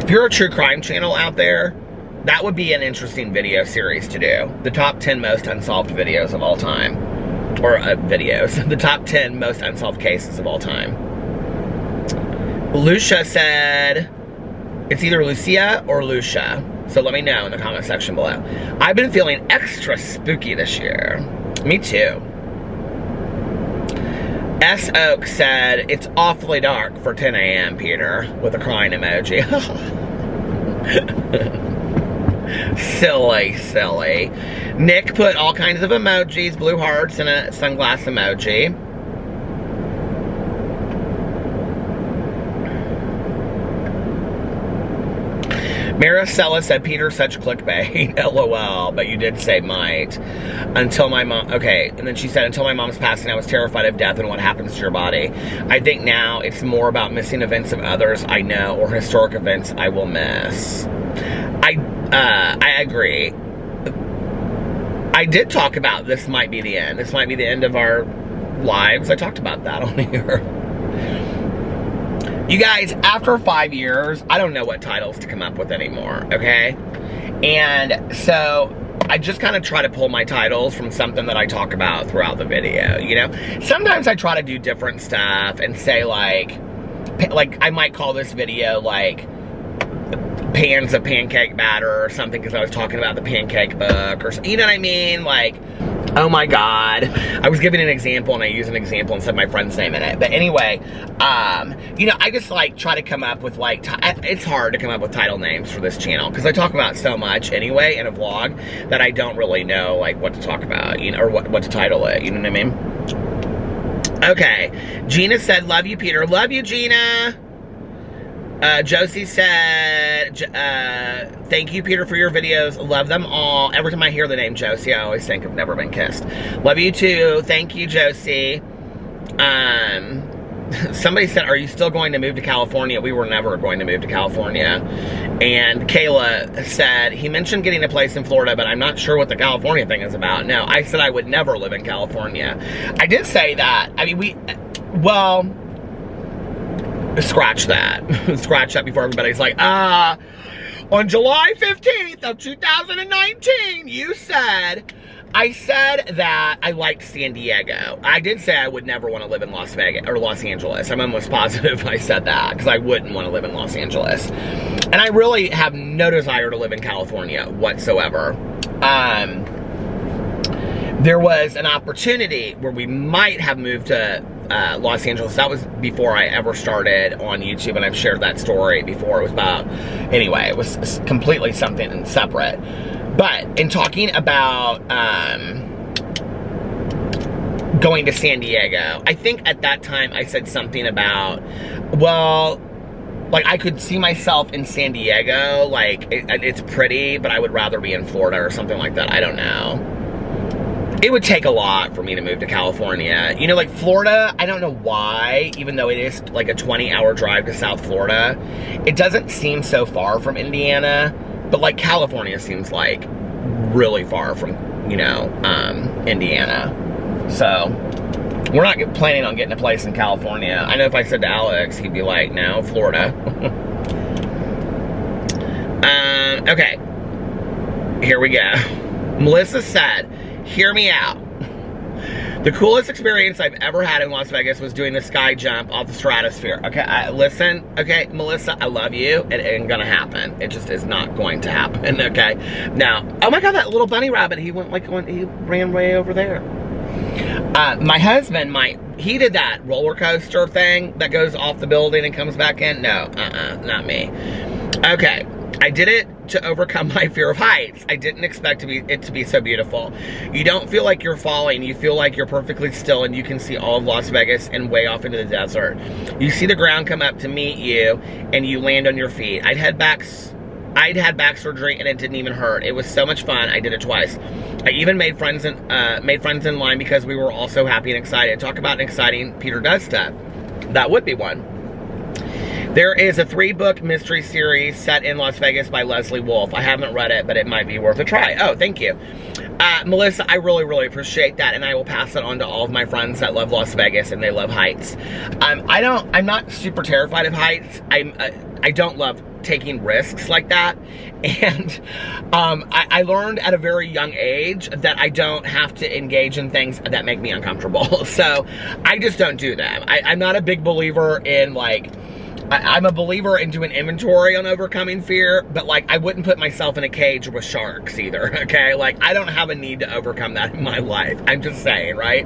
If you're a true crime channel out there, that would be an interesting video series to do. The top 10 most unsolved videos of all time. Or videos. The top 10 most unsolved cases of all time. Lucia said, it's either Lucia or Lucia. So let me know in the comment section below. I've been feeling extra spooky this year. Me too. S. Oak said, it's awfully dark for 10 a.m., Peter, with a crying emoji. Silly, silly. Nick put all kinds of emojis, blue hearts, and a sunglass emoji. Maricela said, Peter, such clickbait. LOL, but you did say might. Until my mom, okay, and then she said, until my mom's passing, I was terrified of death and what happens to your body. I think now it's more about missing events of others I know or historic events I will miss. I agree. I did talk about this might be the end. This might be the end of our lives. I talked about that on here. You guys, after 5 years, I don't know what titles to come up with anymore, okay? And so I just kind of try to pull my titles from something that I talk about throughout the video, you know? Sometimes I try to do different stuff and say like I might call this video like pans of pancake batter or something because I was talking about the pancake book or something, you know what I mean? Like, oh my God. I was giving an example and I used an example and said my friend's name in it. But anyway, you know, I just like try to come up with like, it's hard to come up with title names for this channel because I talk about so much anyway in a vlog that I don't really know like what to talk about, you know, or what to title it, you know what I mean? Okay, Gina said, love you, Peter. Love you, Gina. Josie said, thank you, Peter, for your videos. Love them all. Every time I hear the name Josie, I always think of Never Been Kissed. Love you too. Thank you, Josie. Somebody said, are you still going to move to California? We were never going to move to California. And Kayla said, he mentioned getting a place in Florida, but I'm not sure what the California thing is about. No, I said I would never live in California. I did say that. I mean, well, scratch that. Scratch that before everybody's like, on July 15th of 2019, you said, I said that I liked San Diego. I did say I would never want to live in Las Vegas, or Los Angeles. I'm almost positive I said that, because I wouldn't want to live in Los Angeles. And I really have no desire to live in California whatsoever. There was an opportunity where we might have moved to Los Angeles. That was before I ever started on YouTube, and I've shared that story before. It was about, anyway, it was completely something separate. But in talking about going to San Diego, I think at that time I said something about, well, like I could see myself in San Diego, like it's pretty, but I would rather be in Florida or something like that. I don't know. It would take a lot for me to move to California. You know, like Florida, I don't know why, even though it is like a 20-hour drive to South Florida, it doesn't seem so far from Indiana, but like California seems like really far from, you know, Indiana. So, we're not planning on getting a place in California. I know if I said to Alex, he'd be like, no, Florida. Okay. Here we go. Melissa said, hear me out. The coolest experience I've ever had in Las Vegas was doing the sky jump off the stratosphere. Okay, listen, okay, Melissa, I love you. It ain't gonna happen. It just is not going to happen, okay? Now, oh my God, that little bunny rabbit, he went like, he ran way over there. My husband he did that roller coaster thing that goes off the building and comes back in. No, not me. Okay, I did it to overcome my fear of heights. I didn't expect it to be so beautiful. You don't feel like you're falling. You feel like you're perfectly still and you can see all of Las Vegas and way off into the desert. You see the ground come up to meet you and you land on your feet. I'd had back surgery and it didn't even hurt. It was so much fun. I did it twice. I even made friends in line because we were all so happy and excited. Talk about an exciting Peter does stuff. That would be one. There is a 3-book mystery series set in Las Vegas by Leslie Wolf. I haven't read it, but it might be worth a try. Oh, thank you. Melissa, I really, really appreciate that, and I will pass it on to all of my friends that love Las Vegas and they love heights. I'm not super terrified of heights. I don't love taking risks like that, and I learned at a very young age that I don't have to engage in things that make me uncomfortable. So I just don't do them. I'm not a big believer in, like, I'm a believer in doing inventory on overcoming fear, but, like, I wouldn't put myself in a cage with sharks either, okay? Like, I don't have a need to overcome that in my life. I'm just saying, right?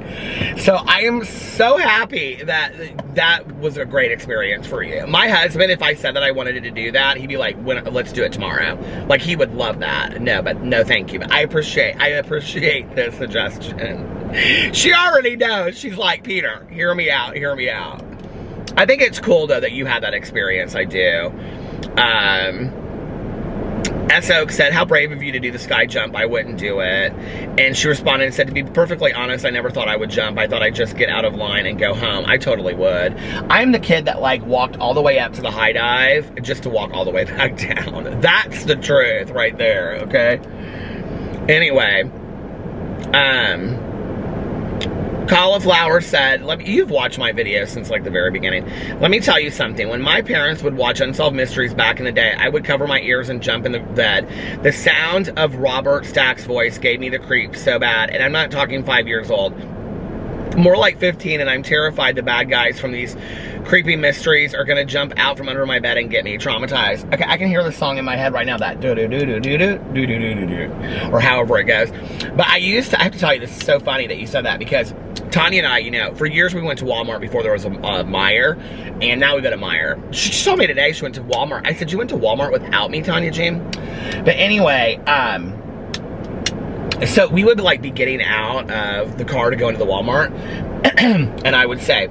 So I am so happy that that was a great experience for you. My husband, if I said that I wanted to do that, he'd be like, let's do it tomorrow. Like, he would love that. No, thank you. But I appreciate the suggestion. She already knows. She's like, Peter, hear me out, hear me out. I think it's cool, though, that you had that experience. I do. S. Oak said, how brave of you to do the sky jump. I wouldn't do it. And she responded and said, to be perfectly honest, I never thought I would jump. I thought I'd just get out of line and go home. I totally would. I'm the kid that, like, walked all the way up to the high dive just to walk all the way back down. That's the truth right there, okay? Anyway, Cauliflower said, you've watched my videos since, like, the very beginning. Let me tell you something. When my parents would watch Unsolved Mysteries back in the day, I would cover my ears and jump in the bed. The sound of Robert Stack's voice gave me the creeps so bad. And I'm not talking 5 years old. More like 15, and I'm terrified the bad guys from these creepy mysteries are gonna jump out from under my bed and get me traumatized. Okay, I can hear the song in my head right now, that do-do-do-do-do-do-do-do-do-do, or however it goes. But I have to tell you, this is so funny that you said that, because Tanya and I, you know, for years we went to Walmart before there was a Meijer, and now we go to Meijer. She told me today she went to Walmart. I said, you went to Walmart without me, Tanya Jean? But anyway, so we would, like, be getting out of the car to go into the Walmart, and I would say,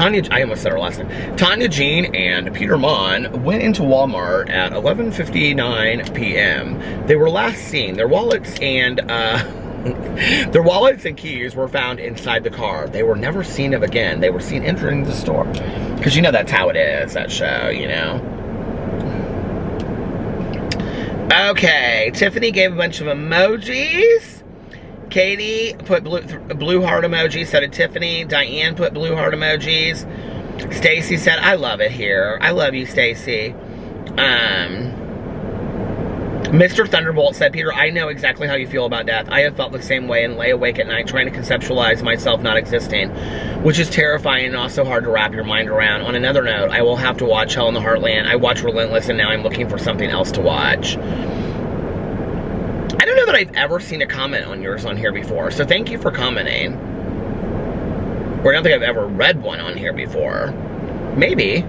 I almost said her last name. Tanya Jean and Peter Monn went into Walmart at 11:59 p.m. They were last seen. Their wallets and keys were found inside the car. They were never seen of again. They were seen entering the store. Because you know that's how it is, that show, you know. Okay, Tiffany gave a bunch of emojis. Katie put blue heart emoji, so did Tiffany. Diane put blue heart emojis. Stacy said, I love it here. I love you, Stacy. Mr. Thunderbolt said, Peter, I know exactly how you feel about death. I have felt the same way and lay awake at night trying to conceptualize myself not existing, which is terrifying and also hard to wrap your mind around. On another note, I will have to watch Hell in the Heartland. I watched Relentless and now I'm looking for something else to watch. I don't know that I've ever seen a comment on yours on here before, so thank you for commenting. Or I don't think I've ever read one on here before. Maybe.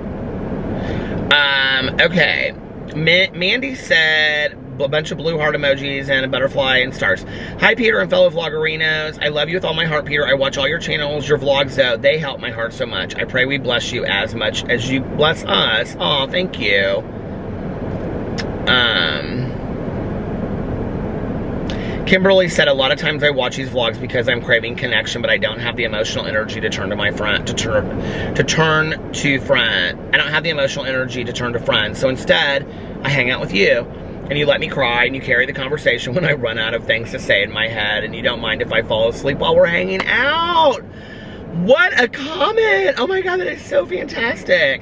Okay. Mandy said a bunch of blue heart emojis and a butterfly and stars. Hi, Peter and fellow vloggerinos. I love you with all my heart, Peter. I watch all your channels, your vlogs, though. They help my heart so much. I pray we bless you as much as you bless us. Aw, thank you. Kimberly said, a lot of times I watch these vlogs because I'm craving connection, but I don't have the emotional energy to turn to my front, to turn to front. I don't have the emotional energy to turn to front. So instead, I hang out with you. And you let me cry, and you carry the conversation when I run out of things to say in my head, and you don't mind if I fall asleep while we're hanging out. What a comment! Oh my god, that is so fantastic.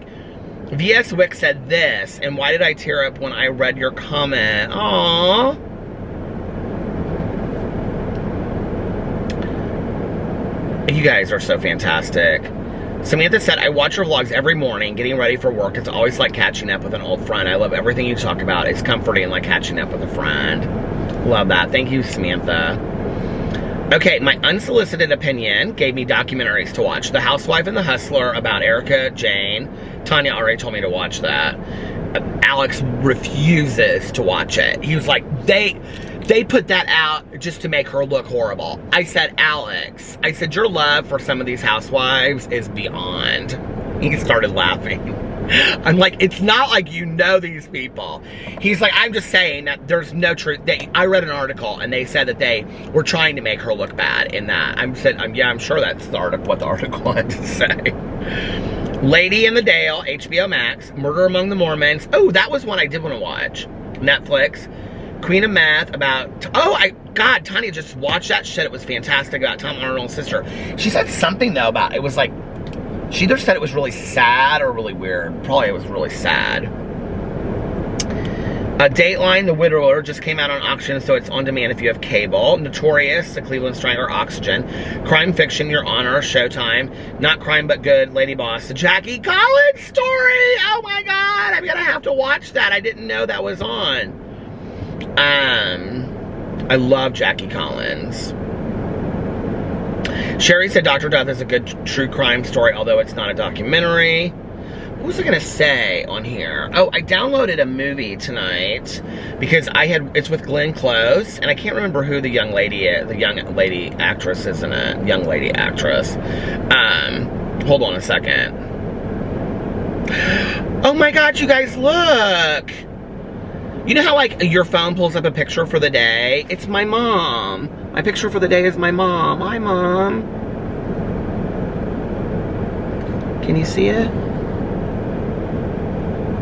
VS Wick said this, and why did I tear up when I read your comment? Aww. You guys are so fantastic. Samantha said, I watch your vlogs every morning, getting ready for work. It's always like catching up with an old friend. I love everything you talk about. It's comforting, like catching up with a friend. Love that. Thank you, Samantha. Okay, my unsolicited opinion gave me documentaries to watch. The Housewife and the Hustler about Erica Jane. Tanya already told me to watch that. Alex refuses to watch it. He was like, they put that out just to make her look horrible. I said, Alex, I said, your love for some of these housewives is beyond. He started laughing. I'm like, it's not like you know these people. He's like, I'm just saying that there's no truth. I read an article and they said that they were trying to make her look bad in that. Yeah, I'm sure that's what the article had to say. Lady in the Dale, HBO Max. Murder Among the Mormons. Oh, that was one I did want to watch. Netflix. Queen of Math about, God, Tanya just watched that shit. It was fantastic about Tom Arnold's sister. She said something, though, about, it was like, she either said it was really sad or really weird. Probably it was really sad. Dateline, The Widower, just came out on auction, so it's on demand if you have cable. Notorious, The Cleveland Strangler, Oxygen. Crime Fiction, Your Honor, Showtime. Not Crime But Good, Lady Boss. The Jackie Collins story! Oh my God, I'm gonna have to watch that. I didn't know that was on. I love Jackie Collins. Sherry said Dr. Death is a good true crime story, although it's not a documentary. What was I gonna say on here? Oh, I downloaded a movie tonight because it's with Glenn Close, and I can't remember who the young lady is, the young lady actress is in it. Young lady actress. Hold on a second. Oh my God, you guys, look! You know how, like, your phone pulls up a picture for the day? It's my mom. My picture for the day is my mom. Hi, Mom. Can you see it?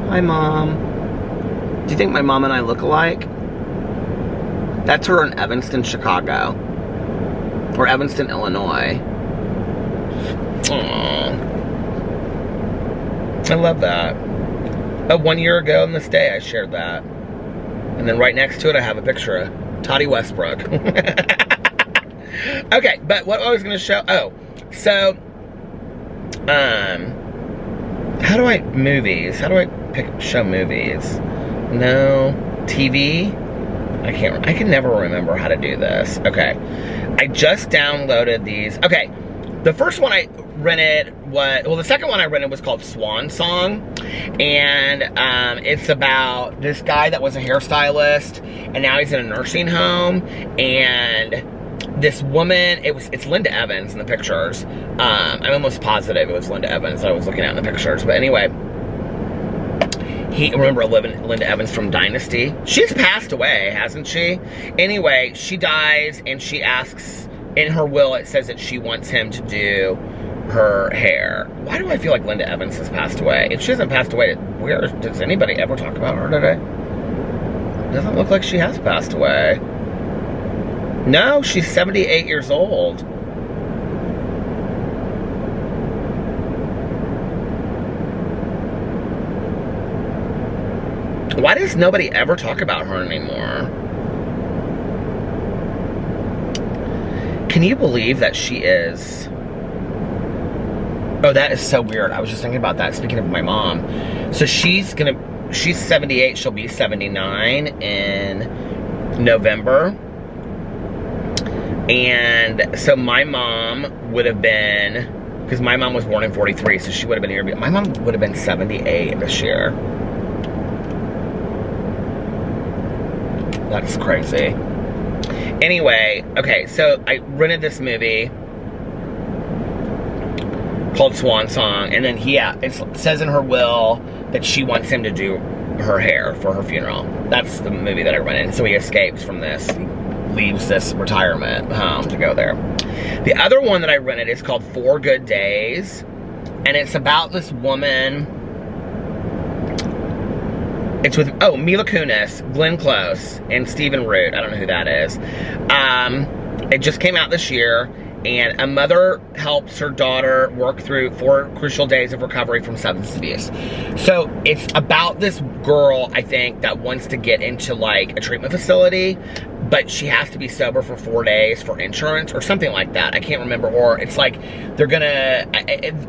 Hi, Mom. Do you think my mom and I look alike? That's her in Evanston, Chicago. Or Evanston, Illinois. Aww. I love that. 1 year ago on this day, I shared that. And then right next to it, I have a picture of Toddy Westbrook. Okay, but what I was going to show... Oh, so... How do I... Movies. How do I show movies? No. TV? I can never remember how to do this. Okay. I just downloaded these. Okay. The first one I rented was... Well, the second one I rented was called Swan Song. And it's about this guy that was a hairstylist. And now he's in a nursing home. And... this woman, it's Linda Evans in the pictures. I'm almost positive it was Linda Evans that I was looking at in the pictures. But anyway, remember Linda Evans from Dynasty? She's passed away, hasn't she? Anyway, she dies and she asks, in her will it says that she wants him to do her hair. Why do I feel like Linda Evans has passed away? If she hasn't passed away, does anybody ever talk about her today? Doesn't look like she has passed away. No, she's 78 years old. Why does nobody ever talk about her anymore? Can you believe that she is... Oh, that is so weird. I was just thinking about that, speaking of my mom. So she's 78, she'll be 79 in November. And so my mom would have been, because my mom was born in 43, so she would have been here. My mom would have been 78 this year. That's crazy. Anyway, okay, so I rented this movie called Swan Song, and then it says in her will that she wants him to do her hair for her funeral. That's the movie that I rented. So he escapes from this. Leaves this retirement home to go there. The other one that I rented is called 4 Good Days, and it's about this woman. It's with Mila Kunis, Glenn Close, and Stephen Root. I don't know who that is. It just came out this year, and a mother helps her daughter work through 4 crucial days of recovery from substance abuse. So it's about this girl, I think, that wants to get into like a treatment facility, but she has to be sober for 4 days for insurance or something like that. I can't remember. Or it's like they're gonna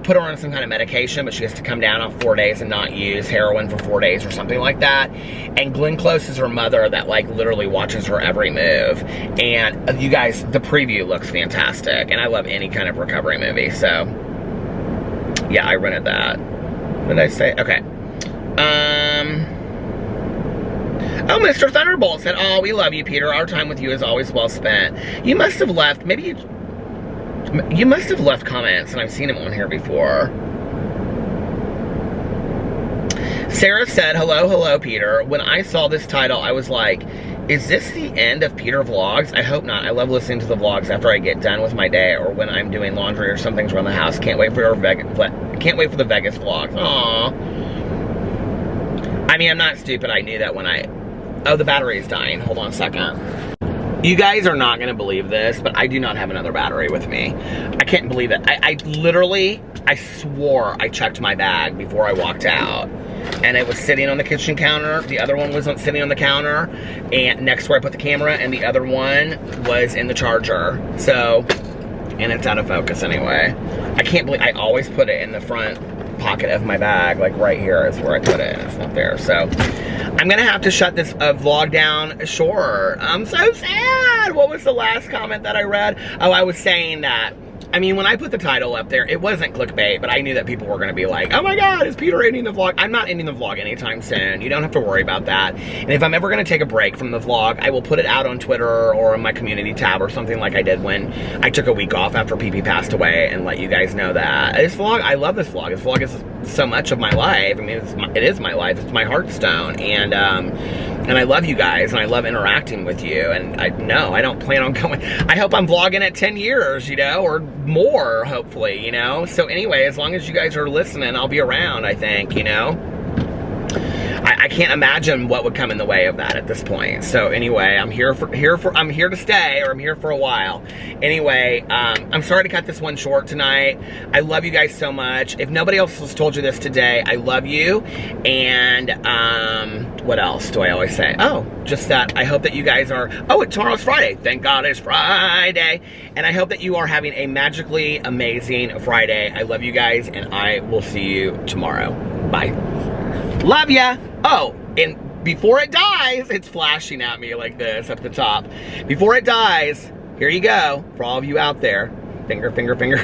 put her on some kind of medication, but she has to come down on 4 days and not use heroin for 4 days or something like that. And Glenn Close is her mother that like literally watches her every move. And you guys, the preview looks fantastic. And I love any kind of recovery movie. So yeah, I rented that. What did I say? Okay. Oh, Mr. Thunderbolt said, "Oh, we love you, Peter. Our time with you is always well spent." You must have left, maybe you must have left comments, and I've seen them on here before. Sarah said, hello, Peter. When I saw this title, I was like, is this the end of Peter Vlogs? I hope not. I love listening to the vlogs after I get done with my day or when I'm doing laundry or something around the house. Can't wait for the Vegas vlogs. Aww. I mean, I'm not stupid. I knew that when oh, the battery is dying. Hold on a second. You guys are not gonna believe this, but I do not have another battery with me. I can't believe it. I literally, I swore I checked my bag before I walked out. And it was sitting on the kitchen counter. The other one wasn't sitting on the counter, and next to where I put the camera, and the other one was in the charger. So, and it's out of focus anyway. I can't believe, I always put it in the front pocket of my bag, like right here is where I put it, and it's not there. So, I'm gonna have to shut this vlog down short. I'm so sad. What was the last comment that I read? Oh, I was saying that, I mean, when I put the title up there, it wasn't clickbait, but I knew that people were going to be like, oh my God, is Peter ending the vlog? I'm not ending the vlog anytime soon. You don't have to worry about that. And if I'm ever going to take a break from the vlog, I will put it out on Twitter or in my community tab or something like I did when I took a week off after PP passed away and let you guys know that. This vlog, I love this vlog. This vlog is so much of my life. I mean, it is my life. It's my heartstone. And I love you guys, and I love interacting with you. And I don't plan on going. I hope I'm vlogging at 10 years, you know, or more, hopefully, you know. So anyway, as long as you guys are listening, I'll be around, I think, you know. I can't imagine what would come in the way of that at this point. So anyway, I'm here to stay, or I'm here for a while. Anyway, I'm sorry to cut this one short tonight. I love you guys so much. If nobody else has told you this today, I love you. And what else do I always say? Oh, just that I hope that you guys are, tomorrow's Friday. Thank God it's Friday. And I hope that you are having a magically amazing Friday. I love you guys, and I will see you tomorrow. Bye. Love ya. Oh, and before it dies, it's flashing at me like this up the top. Before it dies, here you go, for all of you out there. Finger, finger, finger.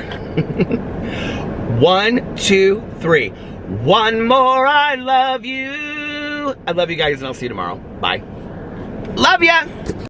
1, 2, 3. One more, I love you. I love you guys, and I'll see you tomorrow. Bye. Love ya.